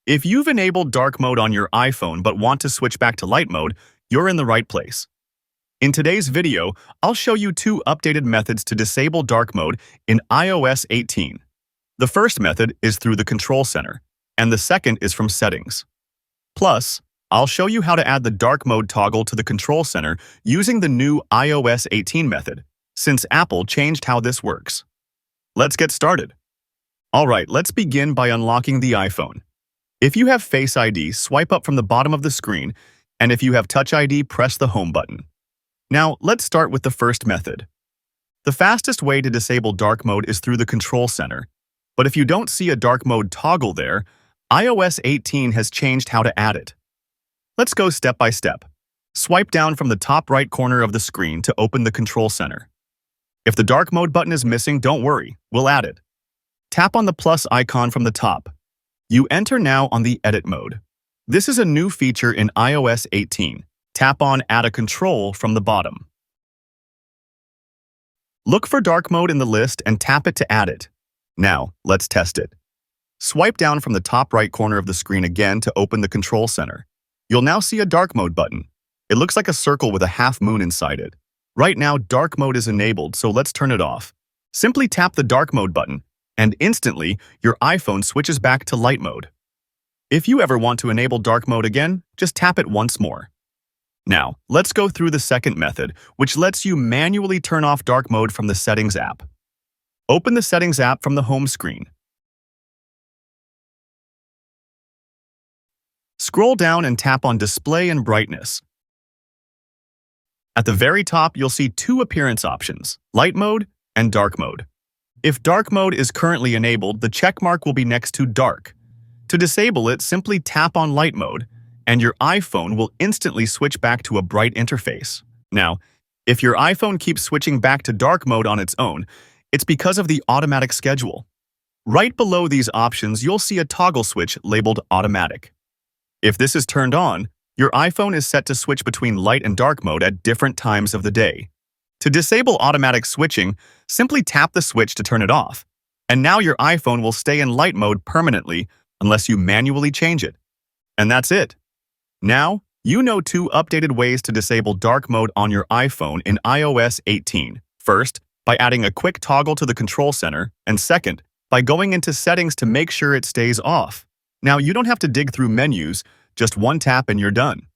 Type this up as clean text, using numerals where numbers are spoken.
If you've enabled dark mode on your iPhone but want to switch back to light mode, you're in the right place. In today's video, I'll show you two updated methods to disable dark mode in iOS 18. The first method is through the Control Center, and the second is from Settings. Plus, I'll show you how to add the dark mode toggle to the Control Center using the new iOS 18 method, since Apple changed how this works. Let's get started. Alright, let's begin by unlocking the iPhone. If you have Face ID, swipe up from the bottom of the screen, and if you have Touch ID, press the Home button. Now, let's start with the first method. The fastest way to disable dark mode is through the Control Center, but if you don't see a dark mode toggle there, iOS 18 has changed how to add it. Let's go step by step. Swipe down from the top right corner of the screen to open the Control Center. If the dark mode button is missing, don't worry, we'll add it. Tap on the plus icon from the top. You enter now on the Edit mode. This is a new feature in iOS 18. Tap on Add a Control from the bottom. Look for dark mode in the list and tap it to add it. Now, let's test it. Swipe down from the top right corner of the screen again to open the Control Center. You'll now see a dark mode button. It looks like a circle with a half moon inside it. Right now, dark mode is enabled, so let's turn it off. Simply tap the dark mode button, and instantly, your iPhone switches back to light mode. If you ever want to enable dark mode again, just tap it once more. Now, let's go through the second method, which lets you manually turn off dark mode from the Settings app. Open the Settings app from the home screen. Scroll down and tap on Display and Brightness. At the very top, you'll see two appearance options, light mode and dark mode. If dark mode is currently enabled, the check mark will be next to dark. To disable it, simply tap on light mode, and your iPhone will instantly switch back to a bright interface. Now, if your iPhone keeps switching back to dark mode on its own, it's because of the automatic schedule. Right below these options, you'll see a toggle switch labeled Automatic. If this is turned on, your iPhone is set to switch between light and dark mode at different times of the day. To disable automatic switching, simply tap the switch to turn it off, and now your iPhone will stay in light mode permanently unless you manually change it. And that's it. Now, you know two updated ways to disable dark mode on your iPhone in iOS 18. First, by adding a quick toggle to the Control Center, and second, by going into Settings to make sure it stays off. Now, you don't have to dig through menus, just one tap and you're done.